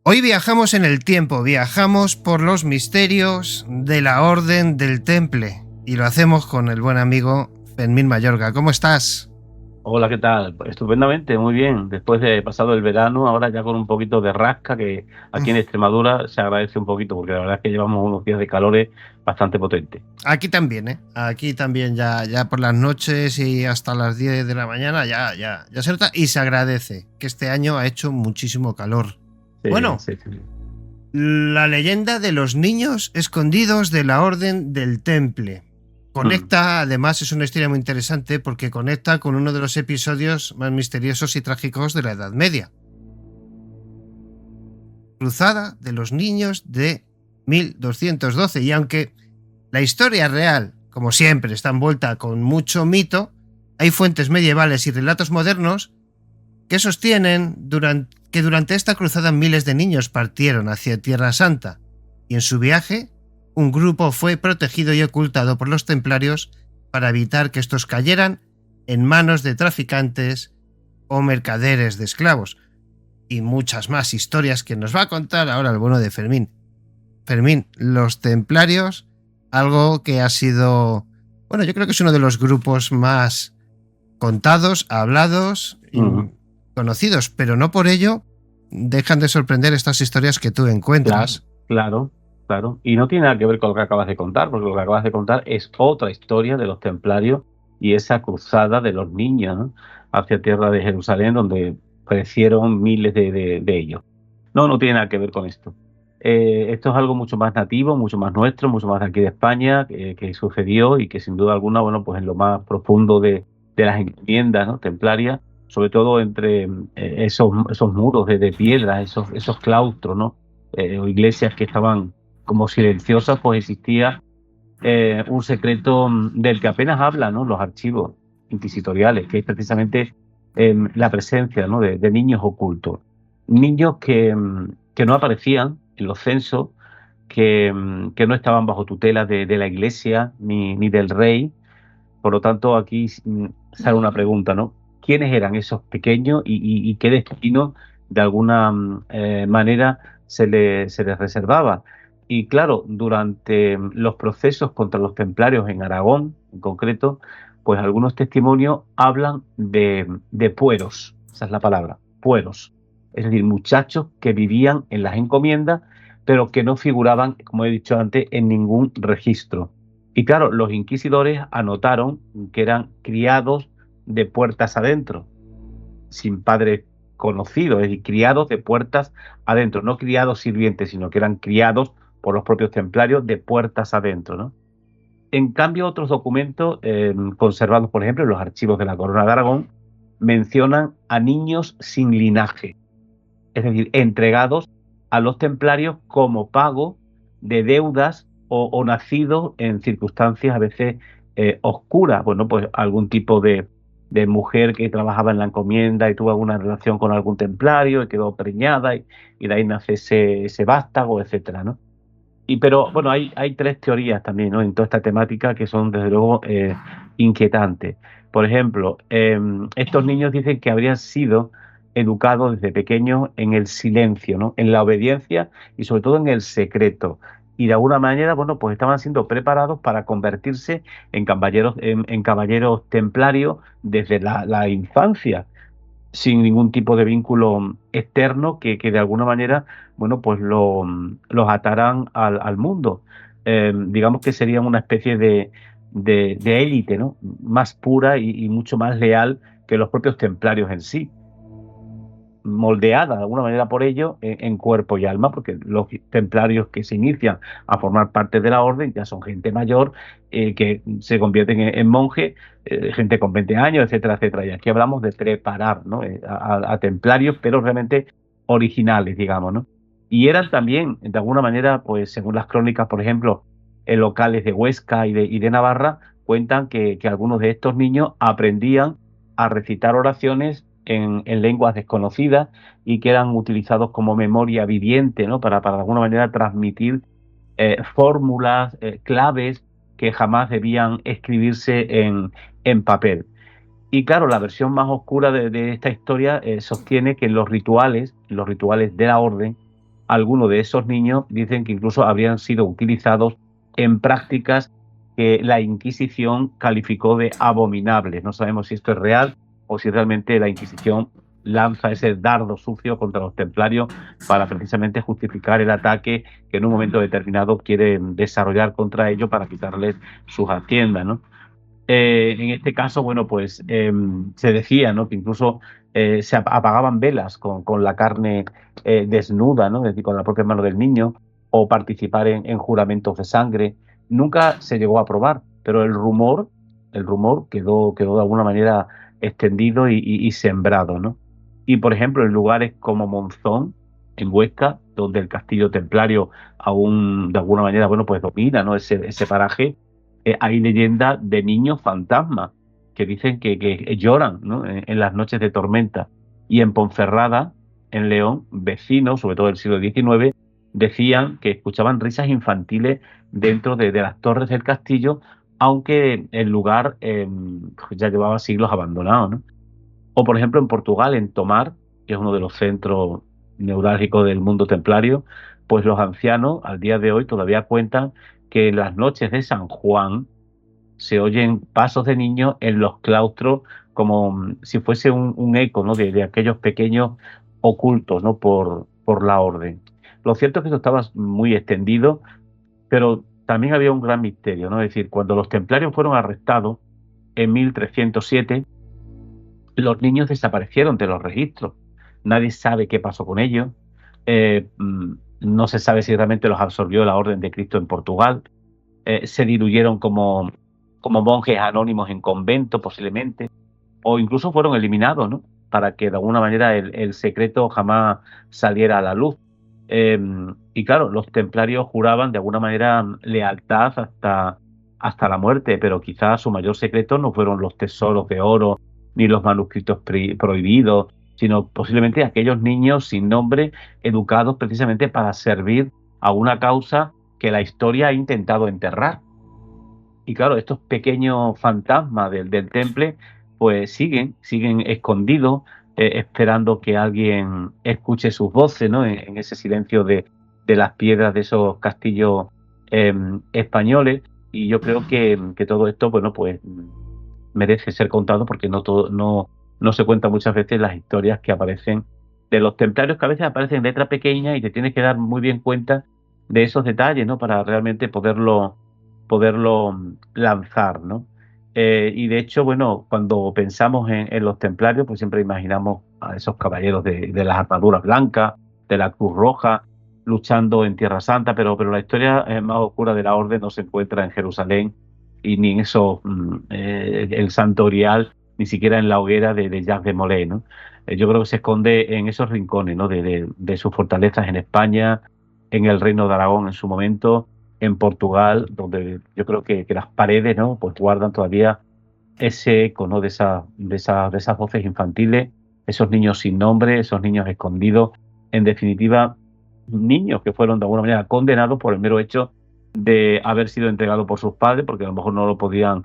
Hoy viajamos en el tiempo, viajamos por los misterios de la Orden del Temple y lo hacemos con el buen amigo Fermín Mayorga. ¿Cómo estás? Hola, ¿qué tal? Pues estupendamente, muy bien. Después de pasado el verano, ahora ya con un poquito de rasca, que aquí en Extremadura se agradece un poquito, porque la verdad es que llevamos unos días de calores bastante potentes. Aquí también, ¿eh? Aquí también ya por las noches y hasta las 10 de la mañana ya se nota y se agradece que este año ha hecho muchísimo calor. Sí, Bueno, sí, sí. la leyenda de los niños escondidos de la Orden del Temple. Mm. Conecta, además es una historia muy interesante porque conecta con uno de los episodios más misteriosos y trágicos de la Edad Media. Cruzada de los niños de 1212. Y aunque la historia real, como siempre, está envuelta con mucho mito, hay fuentes medievales y relatos modernos que sostienen que durante esta cruzada miles de niños partieron hacia Tierra Santa y en su viaje un grupo fue protegido y ocultado por los templarios para evitar que estos cayeran en manos de traficantes o mercaderes de esclavos. Y muchas más historias que nos va a contar ahora el bueno de Fermín. Fermín, los templarios, algo que ha sido, bueno, yo creo que es uno de los grupos más contados, hablados y Mm. conocidos, pero no por ello dejan de sorprender estas historias que tú Claro, encuentras. claro, claro. Y no tiene nada que ver con lo que acabas de contar, porque lo que acabas de contar es otra historia de los templarios y esa cruzada de los niños, ¿no?, hacia tierra de Jerusalén, donde perecieron miles de ellos. No, no tiene nada que ver con esto. Esto es algo mucho más nativo, mucho más nuestro, mucho más de aquí de España, que sucedió y que sin duda alguna, bueno, pues en lo más profundo de las encomiendas, ¿no?, templarias, sobre todo entre esos muros de piedra, esos claustros, ¿no?, o iglesias que estaban como silenciosas, pues existía un secreto del que apenas hablan, ¿no?, los archivos inquisitoriales, que es precisamente la presencia, ¿no?, de niños ocultos. Niños que no aparecían en los censos, que no estaban bajo tutela de la iglesia ni del rey. Por lo tanto, aquí sale una pregunta, ¿no? ¿Quiénes eran esos pequeños y qué destino de alguna manera se les reservaba? Y claro, durante los procesos contra los templarios en Aragón, en concreto, pues algunos testimonios hablan de pueros, esa es la palabra, pueros. Es decir, muchachos que vivían en las encomiendas, pero que no figuraban, como he dicho antes, en ningún registro. Y claro, los inquisidores anotaron que eran criados de puertas adentro, sin padre conocido, es decir, criados de puertas adentro, no criados sirvientes, sino que eran criados por los propios templarios de puertas adentro, ¿no? En cambio, otros documentos conservados, por ejemplo, en los archivos de la Corona de Aragón, mencionan a niños sin linaje, es decir, entregados a los templarios como pago de deudas o nacidos en circunstancias a veces oscuras. Bueno, pues algún tipo de mujer que trabajaba en la encomienda y tuvo alguna relación con algún templario y quedó preñada y de ahí nace ese vástago, etcétera, ¿no? Pero bueno, hay tres teorías también, ¿no?, en toda esta temática que son desde luego inquietantes. Por ejemplo, estos niños dicen que habrían sido educados desde pequeños en el silencio, ¿no?, en la obediencia y sobre todo en el secreto. Y de alguna manera, bueno, pues estaban siendo preparados para convertirse en caballeros templarios desde la infancia, sin ningún tipo de vínculo externo que de alguna manera, bueno, pues los ataran al mundo. Digamos que serían una especie de élite, ¿no?, más pura y mucho más leal que los propios templarios en sí, moldeada de alguna manera por ello en cuerpo y alma, porque los templarios que se inician a formar parte de la orden ya son gente mayor, que se convierten en monjes, gente con 20 años, etcétera, etcétera. Y aquí hablamos de preparar, ¿no?, a templarios, pero realmente originales, digamos, ¿no? Y eran también, de alguna manera, pues según las crónicas, por ejemplo, en locales de Huesca y de Navarra, cuentan que algunos de estos niños aprendían a recitar oraciones en lenguas desconocidas y que eran utilizados como memoria viviente, ¿no?, para de alguna manera transmitir fórmulas, claves que jamás debían escribirse en papel. Y claro, la versión más oscura de esta historia sostiene que los rituales de la orden, algunos de esos niños dicen que incluso habrían sido utilizados en prácticas que la Inquisición calificó de abominables. No sabemos si esto es real o si realmente la Inquisición lanza ese dardo sucio contra los templarios para precisamente justificar el ataque que en un momento determinado quieren desarrollar contra ellos para quitarles sus haciendas, ¿no? En este caso, bueno, pues se decía, ¿no?, que incluso se apagaban velas con la carne desnuda, ¿no?, es decir, con la propia mano del niño, o participar en juramentos de sangre. Nunca se llegó a probar, pero el rumor quedó de alguna manera extendido y sembrado, ¿no? Y, por ejemplo, en lugares como Monzón, en Huesca, donde el castillo templario aún de alguna manera, bueno, pues domina, ¿no?, ese paraje, hay leyendas de niños fantasmas que dicen que lloran, ¿no?, en las noches de tormenta. Y en Ponferrada, en León, vecinos, sobre todo del siglo XIX, decían que escuchaban risas infantiles dentro de las torres del castillo, aunque el lugar ya llevaba siglos abandonado, ¿no? O, por ejemplo, en Portugal, en Tomar, que es uno de los centros neurálgicos del mundo templario, pues los ancianos al día de hoy todavía cuentan que en las noches de San Juan se oyen pasos de niños en los claustros como si fuese un eco, ¿no?, de aquellos pequeños ocultos, ¿no?, por la orden. Lo cierto es que esto estaba muy extendido, pero también había un gran misterio, ¿no? Es decir, cuando los templarios fueron arrestados en 1307, los niños desaparecieron de los registros. Nadie sabe qué pasó con ellos. No se sabe si realmente los absorbió la Orden de Cristo en Portugal. Se diluyeron como monjes anónimos en convento, posiblemente, o incluso fueron eliminados, ¿no?, para que de alguna manera el secreto jamás saliera a la luz. Y claro, los templarios juraban de alguna manera lealtad hasta la muerte, pero quizás su mayor secreto no fueron los tesoros de oro ni los manuscritos prohibidos, sino posiblemente aquellos niños sin nombre, educados precisamente para servir a una causa que la historia ha intentado enterrar. Y claro, estos pequeños fantasmas del temple, pues siguen escondidos, esperando que alguien escuche sus voces, ¿no?, en ese silencio de las piedras de esos castillos españoles. Y yo creo que todo esto, bueno, pues merece ser contado, porque no se cuentan muchas veces las historias que aparecen de los templarios, que a veces aparecen en letra pequeña y te tienes que dar muy bien cuenta de esos detalles, ¿no?, para realmente poderlo lanzar, ¿no? Y de hecho, bueno, cuando pensamos en los templarios, pues siempre imaginamos a esos caballeros de las armaduras blancas, de la Cruz Roja, luchando en Tierra Santa, pero la historia más oscura de la orden no se encuentra en Jerusalén, y ni en eso, el Santo Grial, ni siquiera en la hoguera de Jacques de Molay, ¿no? Yo creo que se esconde en esos rincones, ¿no?, de sus fortalezas en España, en el Reino de Aragón en su momento, en Portugal, donde yo creo que las paredes, ¿no?, pues guardan todavía ese eco, ¿no?, de esas voces infantiles, esos niños sin nombre, esos niños escondidos, en definitiva, niños que fueron de alguna manera condenados por el mero hecho de haber sido entregados por sus padres, porque a lo mejor no lo podían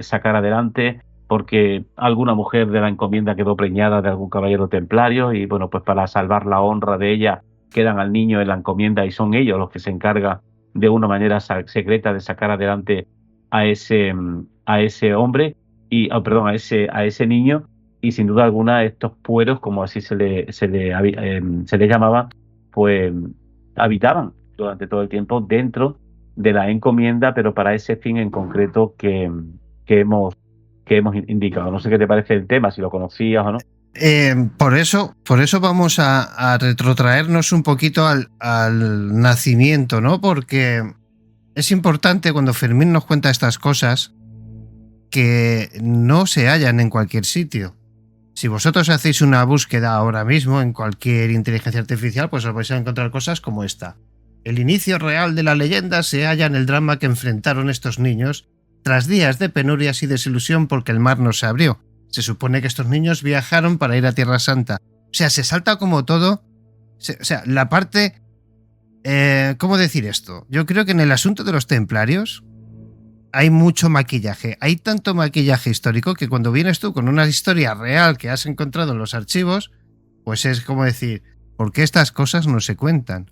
sacar adelante, porque alguna mujer de la encomienda quedó preñada de algún caballero templario, y bueno, pues para salvar la honra de ella, quedan al niño en la encomienda y son ellos los que se encargan de una manera secreta de sacar adelante a ese hombre, perdón, a ese niño. Y sin duda alguna estos pueros, como así se le llamaba, pues habitaban durante todo el tiempo dentro de la encomienda, pero para ese fin en concreto que hemos indicado. No sé qué te parece el tema, si lo conocías o no. Por eso vamos a retrotraernos un poquito al nacimiento, ¿no? Porque es importante, cuando Fermín nos cuenta estas cosas, que no se hallan en cualquier sitio. Si vosotros hacéis una búsqueda ahora mismo en cualquier inteligencia artificial, pues os vais a encontrar cosas como esta. El inicio real de la leyenda se halla en el drama que enfrentaron estos niños tras días de penurias y desilusión porque el mar no se abrió. Se supone que estos niños viajaron para ir a Tierra Santa. O sea, se salta como todo. O sea, la parte... ¿cómo decir esto? Yo creo que en el asunto de los templarios hay mucho maquillaje. Hay tanto maquillaje histórico que cuando vienes tú con una historia real que has encontrado en los archivos, pues es como decir, porque estas cosas no se cuentan.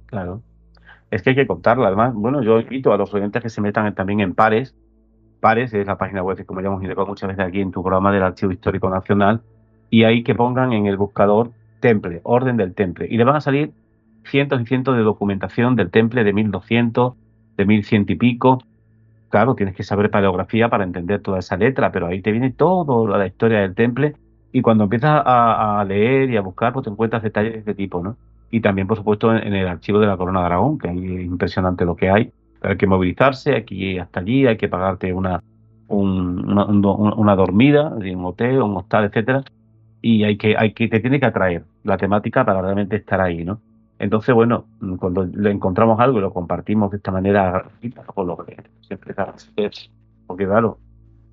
Claro. Es que hay que contarla. Además, bueno, yo invito a los oyentes que se metan también en Pares. Pares es la página web, como ya hemos indicado muchas veces aquí en tu programa, del Archivo Histórico Nacional, y ahí que pongan en el buscador Temple, Orden del Temple, y le van a salir cientos y cientos de documentación del Temple de 1200, de 1100 y pico. Claro, tienes que saber paleografía para entender toda esa letra, pero ahí te viene toda la historia del Temple, y cuando empiezas a leer y a buscar, pues te encuentras detalles de este tipo, ¿no? Y también, por supuesto, en el archivo de la Corona de Aragón, que ahí es impresionante lo que hay. Pero hay que movilizarse, hay que ir hasta allí, hay que pagarte una dormida de un hotel, un hostal, etcétera, y te tiene que atraer la temática para realmente estar ahí, ¿no? Entonces, bueno, cuando le encontramos algo y lo compartimos de esta manera gratuita, pues lo que siempre es, porque claro,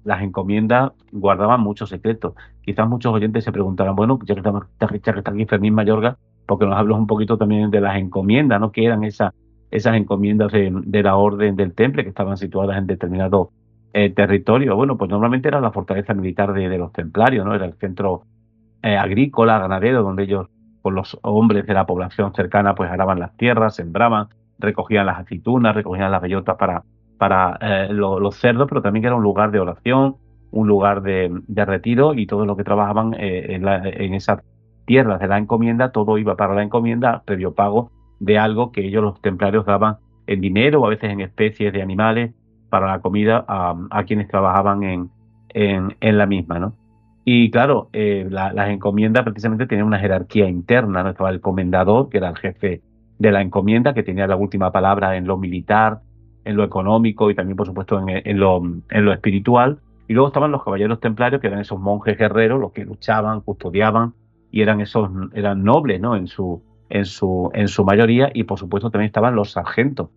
las encomiendas guardaban muchos secretos. Quizás muchos oyentes se preguntarán, bueno, ya que está aquí Fermín Mayorga, porque nos hablas un poquito también de las encomiendas, ¿no? Que eran esas encomiendas de la Orden del Temple, que estaban situadas en determinado territorio. Bueno, pues normalmente era la fortaleza militar de los templarios, ¿no? Era el centro agrícola, ganadero, donde ellos, con los hombres de la población cercana, pues araban las tierras, sembraban, recogían las aceitunas, recogían las bellotas para los cerdos, pero también era un lugar de oración, un lugar de retiro, y todo lo que trabajaban en esas tierras de la encomienda, todo iba para la encomienda, previo pago de algo que ellos, los templarios, daban en dinero o a veces en especies de animales para la comida a quienes trabajaban en la misma, ¿no? Y claro, las encomiendas precisamente tenían una jerarquía interna, ¿no? Estaba el comendador, que era el jefe de la encomienda, que tenía la última palabra en lo militar, en lo económico y también, por supuesto, en lo espiritual. Y luego estaban los caballeros templarios, que eran esos monjes guerreros, los que luchaban, custodiaban, y eran nobles, ¿no? En su mayoría. Y por supuesto también estaban los sargentos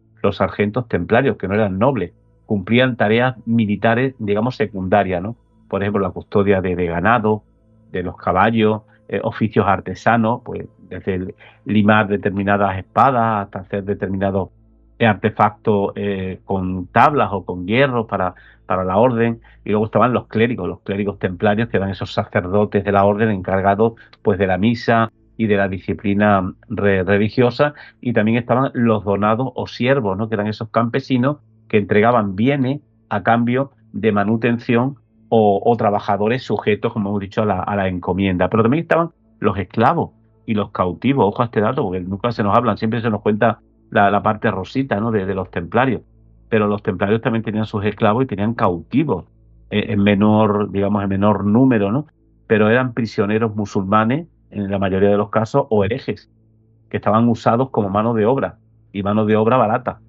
templarios, que no eran nobles, cumplían tareas militares, digamos, secundarias, ¿no? Por ejemplo, la custodia de ganado, de los caballos, oficios artesanos, pues desde limar determinadas espadas hasta hacer determinados artefactos con tablas o con hierro para la orden. Y luego estaban los clérigos templarios, que eran esos sacerdotes de la orden encargados pues de la misa y de la disciplina religiosa. Y también estaban los donados o siervos, ¿no? Que eran esos campesinos que entregaban bienes a cambio de manutención o trabajadores sujetos, como hemos dicho, a la encomienda. Pero también estaban los esclavos y los cautivos. Ojo a este dato, porque nunca se nos hablan, siempre se nos cuenta la parte rosita, ¿no? de los templarios. Pero los templarios también tenían sus esclavos y tenían cautivos en menor, digamos, en menor número, ¿no? Pero eran prisioneros musulmanes, en la mayoría de los casos, o herejes, que estaban usados como mano de obra, y mano de obra barata,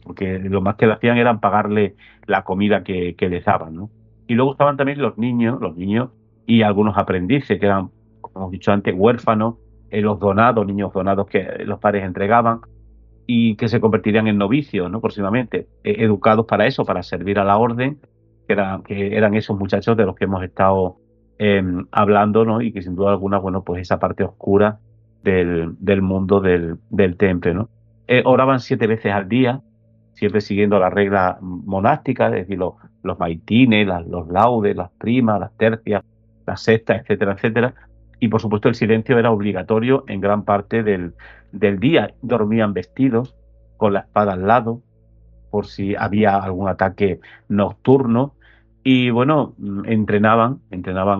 porque lo más que le hacían era pagarle la comida que les daban, ¿no? Y luego estaban también los niños y algunos aprendices, que eran, como hemos dicho antes, huérfanos, niños donados que los padres entregaban y que se convertirían en novicios, ¿no? Próximamente, educados para eso, para servir a la orden, que eran esos muchachos de los que hemos estado hablando, ¿no? Y que sin duda alguna, bueno, pues esa parte oscura del mundo del temple, ¿no? Oraban 7 veces al día, siempre siguiendo la regla monástica, es decir, los maitines, los laudes, las primas, las tercias, las sextas, etcétera, etcétera. Y por supuesto el silencio era obligatorio en gran parte del día. Dormían vestidos, con la espada al lado, por si había algún ataque nocturno. Y bueno, entrenaban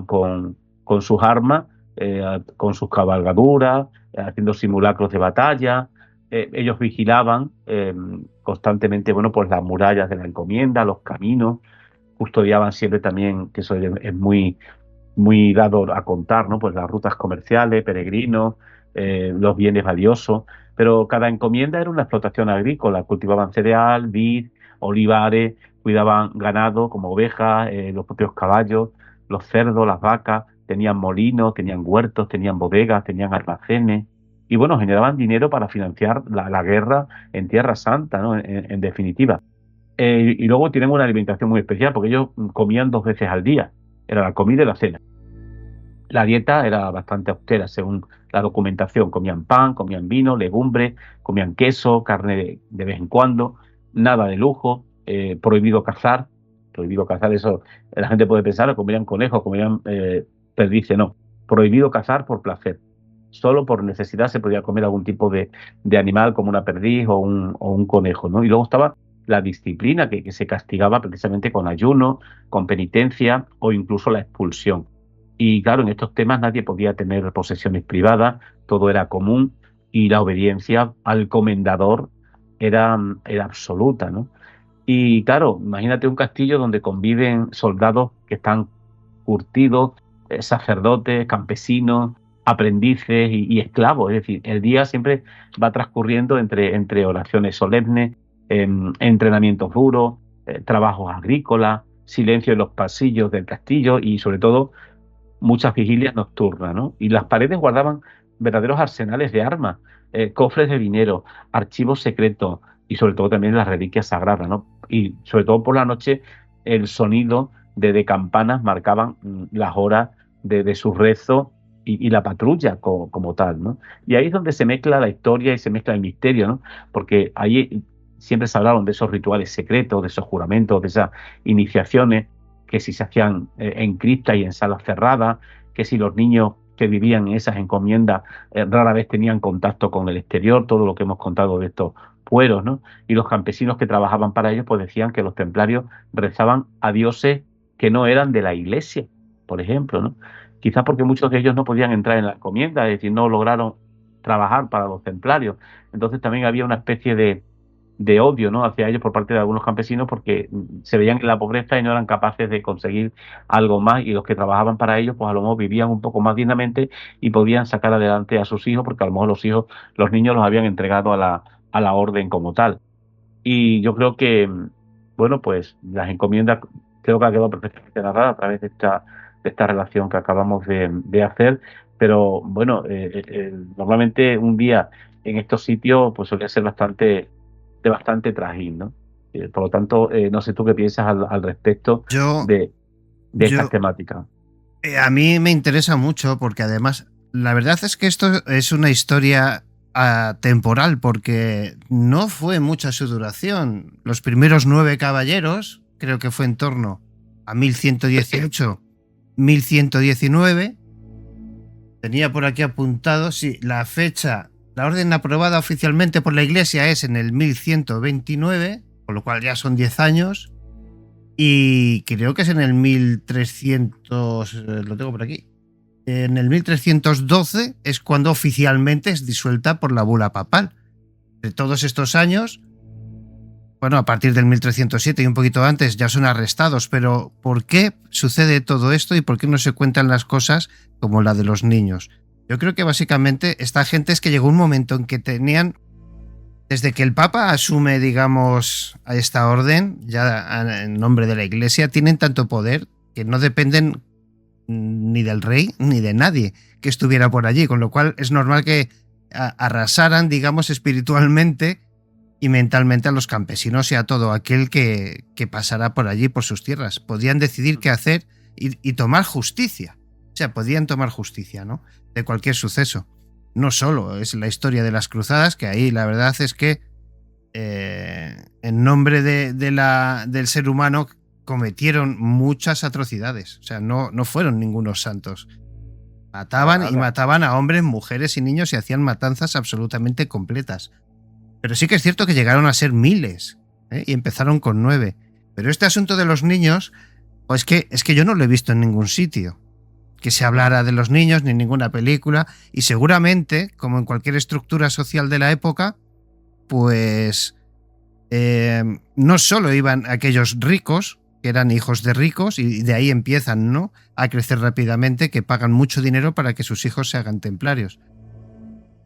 con sus armas, con sus cabalgaduras, haciendo simulacros de batalla. Ellos vigilaban constantemente, bueno, pues las murallas de la encomienda, los caminos, custodiaban siempre también, que eso es muy, muy dado a contar, ¿no? Pues las rutas comerciales, peregrinos, los bienes valiosos, pero cada encomienda era una explotación agrícola, cultivaban cereal, vid, olivares, cuidaban ganado como ovejas, los propios caballos, los cerdos, las vacas, tenían molinos, tenían huertos, tenían bodegas, tenían almacenes, y bueno, generaban dinero para financiar la guerra en Tierra Santa, ¿no? En definitiva. Y luego tienen una alimentación muy especial, porque ellos comían 2 veces al día, era la comida y la cena. La dieta era bastante austera, según la documentación. Comían pan, comían vino, legumbres, comían queso, carne de vez en cuando, nada de lujo, prohibido cazar, eso la gente puede pensar, comían conejos, comían perdices, no, prohibido cazar por placer. solo por necesidad se podía comer algún tipo de animal como una perdiz o un conejo, ¿no? Y luego estaba la disciplina que se castigaba precisamente con ayuno, con penitencia o incluso la expulsión. Y claro, en estos temas nadie podía tener posesiones privadas, todo era común y la obediencia al comendador era absoluta, ¿no? Y claro, imagínate un castillo donde conviven soldados que están curtidos, sacerdotes, campesinos, aprendices y esclavos. Es decir, el día siempre va transcurriendo entre oraciones solemnes, entrenamientos duros, trabajos agrícolas, silencio en los pasillos del castillo y sobre todo muchas vigilias nocturnas, ¿no? Y las paredes guardaban verdaderos arsenales de armas, cofres de dinero, archivos secretos y sobre todo también las reliquias sagradas, ¿no? Y sobre todo por la noche el sonido de campanas marcaban las horas de su rezo y la patrulla como tal, ¿no? Y ahí es donde se mezcla la historia y se mezcla el misterio, ¿no? Porque ahí siempre se hablaron de esos rituales secretos, de esos juramentos, de esas iniciaciones que si se hacían en cripta y en salas cerradas, que si los niños que vivían en esas encomiendas rara vez tenían contacto con el exterior, todo lo que hemos contado de estos fueros, ¿no? Y los campesinos que trabajaban para ellos pues decían que los templarios rezaban a dioses que no eran de la iglesia, por ejemplo, ¿no? Quizás porque muchos de ellos no podían entrar en la encomienda, es decir, no lograron trabajar para los templarios. Entonces también había una especie de odio, ¿no?, hacia ellos por parte de algunos campesinos porque se veían en la pobreza y no eran capaces de conseguir algo más, y los que trabajaban para ellos pues a lo mejor vivían un poco más dignamente y podían sacar adelante a sus hijos porque a lo mejor los niños los habían entregado a la orden como tal. Y yo creo que, bueno, pues las encomiendas creo que ha quedado perfectamente narrada a través de esta relación que acabamos de hacer, pero bueno, normalmente un día en estos sitios pues suele ser bastante trajín, ¿no? Por lo tanto, no sé tú qué piensas al respecto Yo, de estas yo, temáticas. a mí me interesa mucho porque además, la verdad es que esto es una historia atemporal porque no fue mucha su duración. Los primeros 9 caballeros, creo que fue en torno a 1118, 1119. Tenía por aquí apuntado, sí, la fecha, la orden aprobada oficialmente por la Iglesia es en el 1129, con lo cual ya son 10 años. Y creo que es en el 1300, lo tengo por aquí. En el 1312 es cuando oficialmente es disuelta por la bula papal. De todos estos años, bueno, a partir del 1307 y un poquito antes ya son arrestados, pero ¿por qué sucede todo esto y por qué no se cuentan las cosas como la de los niños? Yo creo que básicamente esta gente es que llegó un momento en que tenían, desde que el Papa asume, digamos, a esta orden, ya en nombre de la Iglesia, tienen tanto poder que no dependen ni del rey ni de nadie que estuviera por allí, con lo cual es normal que arrasaran, digamos, espiritualmente y mentalmente a los campesinos y a todo aquel que pasara por allí, por sus tierras. Podían decidir qué hacer y tomar justicia. O sea, podían tomar justicia, ¿no?, de cualquier suceso. No solo es la historia de las cruzadas, que ahí la verdad es que en nombre del ser humano cometieron muchas atrocidades. O sea, no fueron ningunos santos. Mataban y mataban a hombres, mujeres y niños y hacían matanzas absolutamente completas. Pero sí que es cierto que llegaron a ser miles, y empezaron con 9. Pero este asunto de los niños, pues es que yo no lo he visto en ningún sitio que se hablara de los niños, ni en ninguna película, y seguramente, como en cualquier estructura social de la época, pues no solo iban aquellos ricos, que eran hijos de ricos, y de ahí empiezan, ¿no?, a crecer rápidamente, que pagan mucho dinero para que sus hijos se hagan templarios,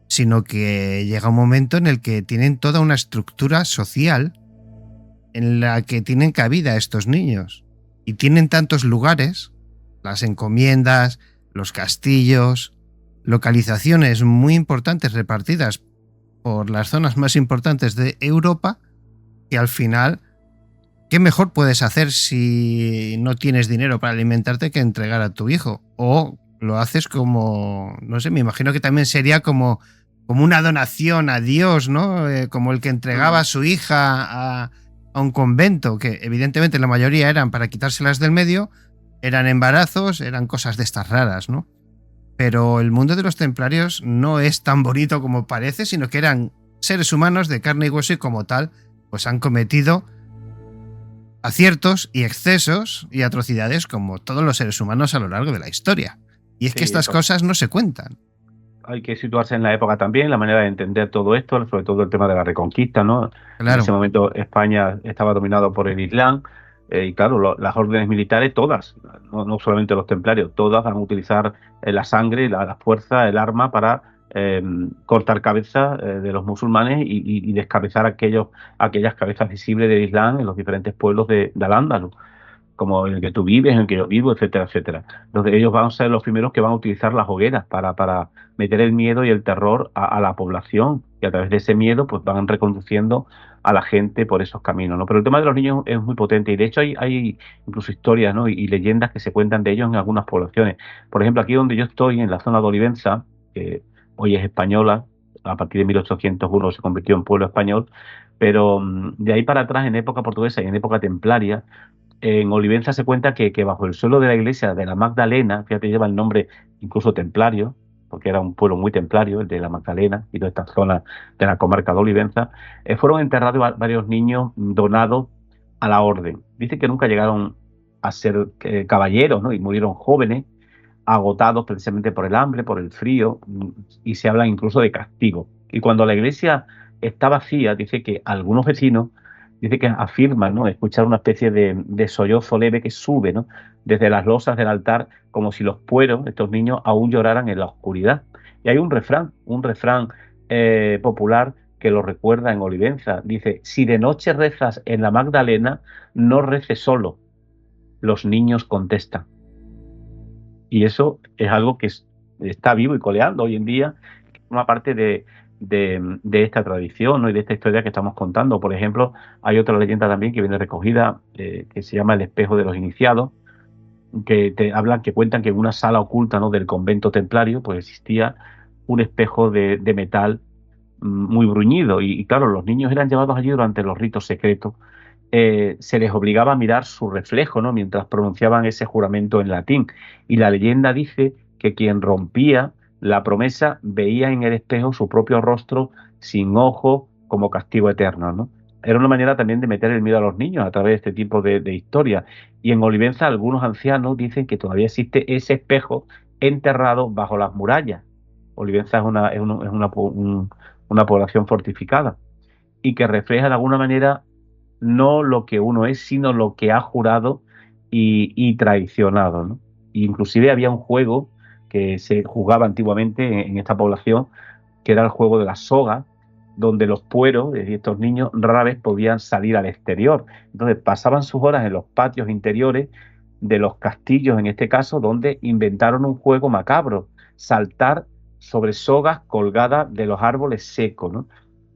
sino que llega un momento en el que tienen toda una estructura social en la que tienen cabida estos niños, y tienen tantos lugares, las encomiendas, los castillos, localizaciones muy importantes repartidas por las zonas más importantes de Europa, que al final, ¿qué mejor puedes hacer si no tienes dinero para alimentarte que entregar a tu hijo? O lo haces como, no sé, me imagino que también sería como una donación a Dios, ¿no? Como el que entregaba a su hija a un convento, que evidentemente la mayoría eran para quitárselas del medio, eran embarazos, eran cosas de estas raras, ¿no? Pero el mundo de los templarios no es tan bonito como parece, sino que eran seres humanos de carne y hueso y como tal, pues han cometido aciertos y excesos y atrocidades como todos los seres humanos a lo largo de la historia. Y es que Sí, estas cosas no se cuentan. hay que situarse en la época también, la manera de entender todo esto, sobre todo el tema de la Reconquista, ¿no? En ese Claro, momento España estaba dominado por el Islam, y claro, las órdenes militares todas, no solamente los templarios, todas van a utilizar la sangre, la fuerza, el arma para cortar cabezas de los musulmanes y descabezar aquellas cabezas visibles del Islam en los diferentes pueblos de Al-Ándalus, como en el que tú vives, en el que yo vivo, etcétera, etcétera. Entonces ellos van a ser los primeros que van a utilizar las hogueras para meter el miedo y el terror a la población, y a través de ese miedo pues van reconduciendo a la gente por esos caminos, ¿no? Pero el tema de los niños es muy potente, y de hecho hay incluso historias, ¿no? y leyendas que se cuentan de ellos en algunas poblaciones. Por ejemplo, aquí donde yo estoy, en la zona de Olivenza, que hoy es española, a partir de 1801 se convirtió en pueblo español, pero de ahí para atrás, en época portuguesa y en época templaria, en Olivenza se cuenta que bajo el suelo de la iglesia de la Magdalena, fíjate, lleva el nombre incluso templario, porque era un pueblo muy templario, el de la Magdalena y toda esta zona de la comarca de Olivenza, fueron enterrados varios niños donados a la orden. Dice que nunca llegaron a ser caballeros, ¿no? Y murieron jóvenes, agotados precisamente por el hambre, por el frío, y se habla incluso de castigo. Y cuando la iglesia está vacía, dice que algunos vecinos, dice que afirman, ¿no? Escuchar una especie de sollozo leve que sube, ¿no? Desde las losas del altar, como si los pueros, estos niños, aún lloraran en la oscuridad. Y hay un refrán popular que lo recuerda en Olivenza. Dice: si de noche rezas en la Magdalena, no reces solo, los niños contestan. Y eso es algo que está vivo y coleando hoy en día, que forma parte de esta tradición, ¿no? Y de esta historia que estamos contando. Por ejemplo, hay otra leyenda también que viene recogida, que se llama El espejo de los iniciados, que te hablan, que cuentan que en una sala oculta, ¿no? del convento templario pues existía un espejo de metal muy bruñido, y claro, los niños eran llevados allí durante los ritos secretos. Se les obligaba a mirar su reflejo, ¿no? mientras pronunciaban ese juramento en latín. Y la leyenda dice que quien rompía la promesa veía en el espejo su propio rostro sin ojo, como castigo eterno, ¿no? Era una manera también de meter el miedo a los niños a través de este tipo de historias. Y en Olivenza algunos ancianos dicen que todavía existe ese espejo enterrado bajo las murallas. Olivenza una población fortificada, y que refleja de alguna manera no lo que uno es, sino lo que ha jurado y traicionado, ¿no? Inclusive había un juego que se jugaba antiguamente en esta población, que era el juego de la soga, donde los pueros, es decir, estos niños, rara vez podían salir al exterior. Entonces pasaban sus horas en los patios interiores de los castillos, en este caso, donde inventaron un juego macabro: saltar sobre sogas colgadas de los árboles secos, ¿no?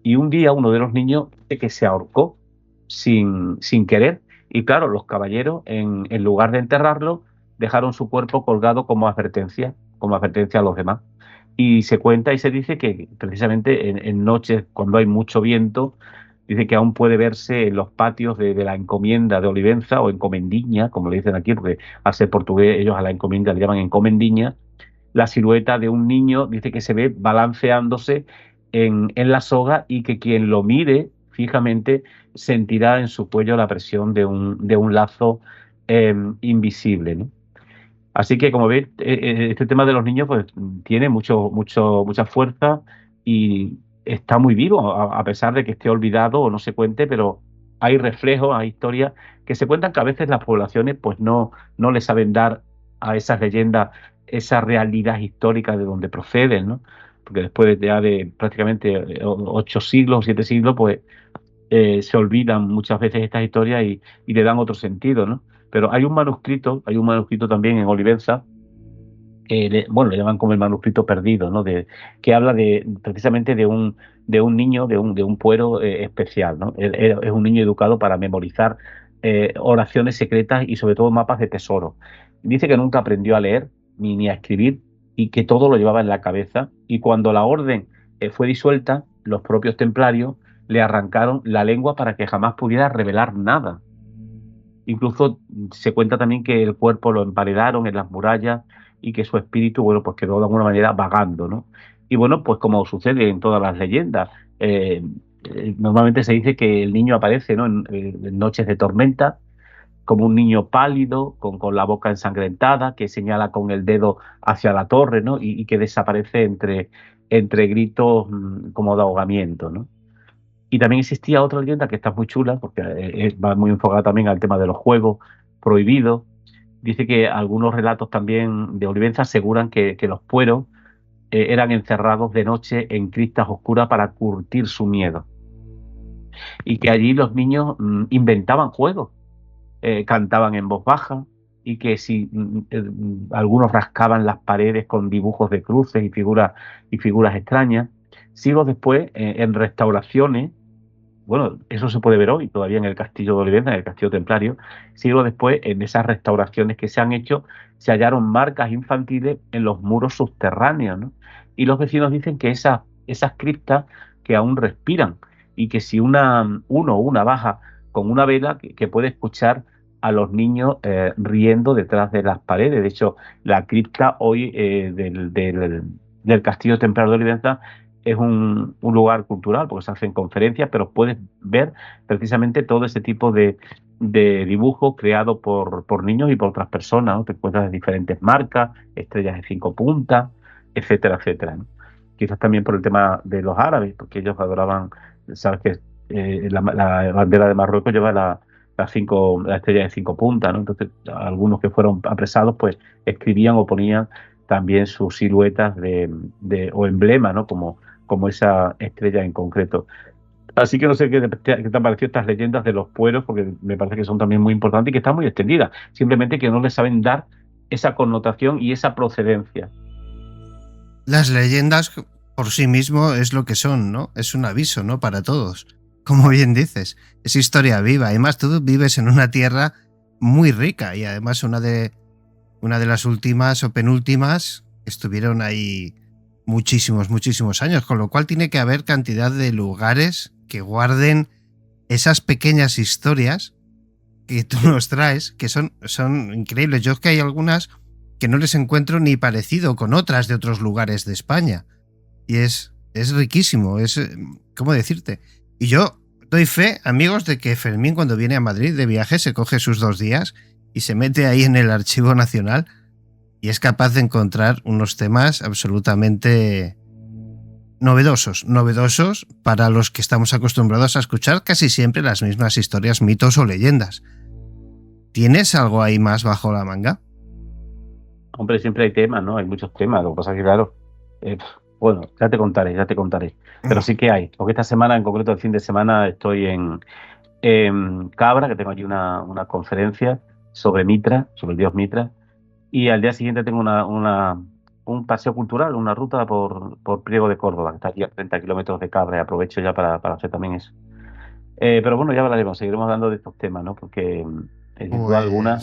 Y un día uno de los niños que se ahorcó sin querer, y claro, los caballeros, en lugar de enterrarlo, dejaron su cuerpo colgado como advertencia a los demás. Y se cuenta y se dice que precisamente en noches, cuando hay mucho viento, dice que aún puede verse en los patios de la encomienda de Olivenza, o encomendiña, como le dicen aquí, porque al ser portugués ellos a la encomienda le llaman encomendiña, la silueta de un niño, dice que se ve balanceándose en la soga, y que quien lo mire fijamente sentirá en su cuello la presión de un lazo invisible, ¿no? Así que, como veis, este tema de los niños pues tiene mucha fuerza, y está muy vivo, a pesar de que esté olvidado o no se cuente, pero hay reflejos, hay historias que se cuentan, que a veces las poblaciones pues no le saben dar a esas leyendas esa realidad histórica de donde proceden, ¿no? Porque después ya de prácticamente 8 siglos, 7 siglos, pues se olvidan muchas veces estas historias, y le dan otro sentido, ¿no? Pero hay un manuscrito también en Olivenza, bueno, le llaman como el manuscrito perdido, ¿no? Que habla precisamente de un niño, de un puero especial, ¿no? Es un niño educado para memorizar oraciones secretas y sobre todo mapas de tesoro. Dice que nunca aprendió a leer ni a escribir, y que todo lo llevaba en la cabeza, y cuando la orden fue disuelta, los propios templarios le arrancaron la lengua para que jamás pudiera revelar nada. Incluso se cuenta también que el cuerpo lo emparedaron en las murallas, y que su espíritu, bueno, pues quedó de alguna manera vagando, ¿no? Y bueno, pues como sucede en todas las leyendas, normalmente se dice que el niño aparece, ¿no? En noches de tormenta, como un niño pálido, con la boca ensangrentada, que señala con el dedo hacia la torre, ¿no? Y que desaparece entre gritos como de ahogamiento, ¿no? Y también existía otra leyenda que está muy chula, porque va muy enfocada también al tema de los juegos prohibidos. Dice que algunos relatos también de Olivenza aseguran que los pueros eran encerrados de noche en criptas oscuras para curtir su miedo. Y que allí los niños inventaban juegos, cantaban en voz baja, y que si algunos rascaban las paredes con dibujos de cruces y figuras extrañas. Siglos después, en restauraciones, bueno, eso se puede ver hoy todavía en el Castillo de Olivenza, en el Castillo Templario. Siglos después, en esas restauraciones que se han hecho, se hallaron marcas infantiles en los muros subterráneos, ¿no? Y los vecinos dicen que esas criptas que aún respiran, y que si uno o una baja con una vela, que puede escuchar a los niños riendo detrás de las paredes. De hecho, la cripta hoy del Castillo Templario de Olivenza es un lugar cultural, porque se hacen conferencias, pero puedes ver precisamente todo ese tipo de dibujos creados por niños y por otras personas, ¿no? Te encuentras de diferentes marcas, estrellas de 5 puntas, etcétera, etcétera, ¿no? Quizás también por el tema de los árabes, porque ellos adoraban, sabes que la bandera de Marruecos lleva la estrella de 5 puntas, ¿no? Entonces, algunos que fueron apresados, pues escribían o ponían también sus siluetas o emblemas, ¿no? Como esa estrella en concreto. Así que no sé qué te han parecido estas leyendas de los pueros, porque me parece que son también muy importantes y que están muy extendidas. Simplemente que no les saben dar esa connotación y esa procedencia. Las leyendas por sí mismo es lo que son, ¿no? Es un aviso, ¿no? Para todos. Como bien dices, es historia viva. Además, tú vives en una tierra muy rica y además una de las últimas o penúltimas estuvieron ahí muchísimos años, con lo cual tiene que haber cantidad de lugares que guarden esas pequeñas historias que tú nos traes, que son increíbles. Yo es que hay algunas que no les encuentro ni parecido con otras de otros lugares de España. Y es riquísimo, ¿cómo decirte? Y yo doy fe, amigos, de que Fermín, cuando viene a Madrid de viaje, se coge sus 2 días y se mete ahí en el Archivo Nacional y es capaz de encontrar unos temas absolutamente novedosos para los que estamos acostumbrados a escuchar casi siempre las mismas historias, mitos o leyendas. ¿Tienes algo ahí más bajo la manga? Hombre, siempre hay temas, ¿no? Hay muchos temas. Lo que pasa es que, claro, bueno, ya te contaré. Pero sí que hay. Porque esta semana, en concreto el fin de semana, estoy en Cabra, que tengo allí una conferencia sobre Mitra, sobre el dios Mitra. Y al día siguiente tengo un paseo cultural, una ruta por Priego de Córdoba, que está aquí a 30 kilómetros de Cabra, y aprovecho ya para hacer también eso. Pero bueno, ya hablaremos, seguiremos hablando de estos temas, ¿no? Porque sin duda alguna...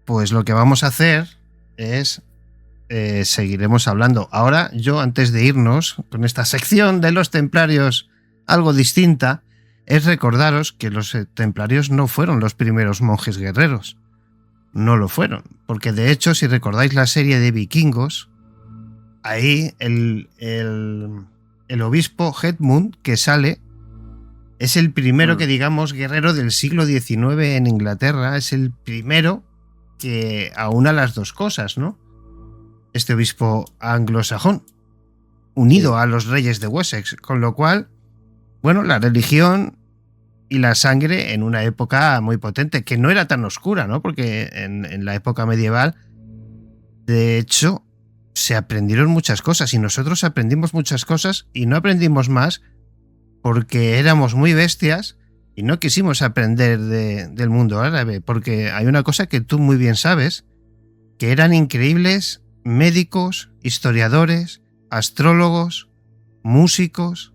Pues lo que vamos a hacer es seguiremos hablando. Ahora, yo antes de irnos con esta sección de los templarios algo distinta, es recordaros que los templarios no fueron los primeros monjes guerreros. No lo fueron, porque de hecho, si recordáis la serie de Vikingos, ahí el obispo Hedmund que sale es el primero que, digamos, guerrero del siglo XIX en Inglaterra, es el primero que aúna las dos cosas, ¿no? Este obispo anglosajón, unido a los reyes de Wessex, con lo cual, bueno, la religión y la sangre en una época muy potente, que no era tan oscura, ¿no? Porque en la época medieval, de hecho, se aprendieron muchas cosas y nosotros aprendimos muchas cosas y no aprendimos más porque éramos muy bestias y no quisimos aprender del mundo árabe, porque hay una cosa que tú muy bien sabes, que eran increíbles médicos, historiadores, astrólogos, músicos,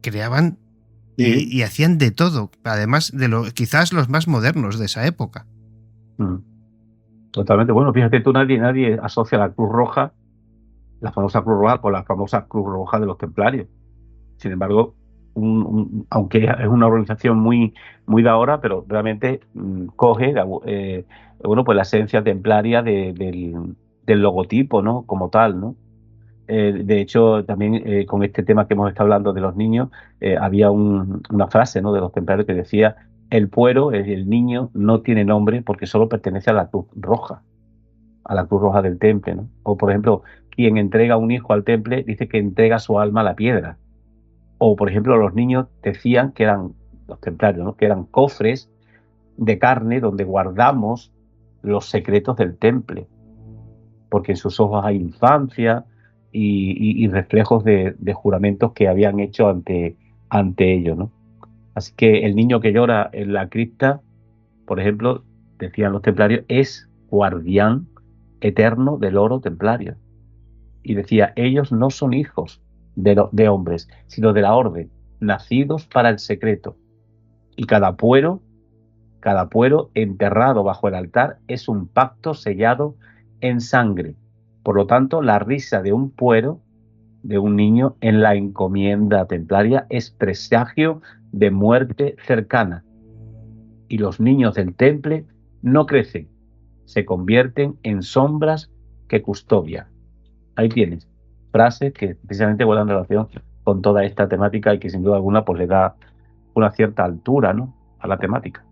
creaban y hacían de todo, además de quizás los más modernos de esa época. Totalmente. Bueno, fíjate tú, nadie asocia la Cruz Roja, la famosa Cruz Roja, con la famosa Cruz Roja de los Templarios. Sin embargo, aunque es una organización muy, muy de ahora, pero realmente coge bueno, pues la esencia templaria del logotipo, ¿no? Como tal, ¿no? De hecho, también con este tema que hemos estado hablando de los niños, había una frase, ¿no?, de los templarios que decía: el puero, el niño, no tiene nombre porque solo pertenece a la Cruz Roja del Temple, ¿no? O, por ejemplo, quien entrega un hijo al Temple dice que entrega su alma a la piedra. O, por ejemplo, los niños decían que eran, los templarios, ¿no?, que eran cofres de carne donde guardamos los secretos del Temple, porque en sus ojos hay infancia y reflejos de juramentos que habían hecho ante ellos, ¿no? Así que el niño que llora en la cripta, por ejemplo, decían los templarios, es guardián eterno del oro templario. Y decía: ellos no son hijos de hombres, sino de la orden, nacidos para el secreto. Y cada puero enterrado bajo el altar es un pacto sellado en sangre. Por lo tanto, la risa de un puero, de un niño en la encomienda templaria, es presagio de muerte cercana. Y los niños del temple no crecen, se convierten en sombras que custodian. Ahí tienes frases que precisamente guardan relación con toda esta temática y que sin duda alguna pues le da una cierta altura, ¿no?, a la temática.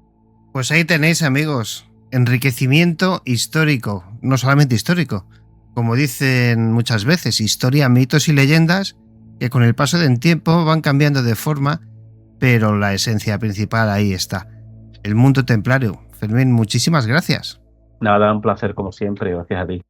Pues ahí tenéis, amigos, enriquecimiento histórico, no solamente histórico, como dicen muchas veces, historia, mitos y leyendas que con el paso del tiempo van cambiando de forma, pero la esencia principal ahí está. El mundo templario. Fermín, muchísimas gracias. Nada, un placer como siempre, gracias a ti.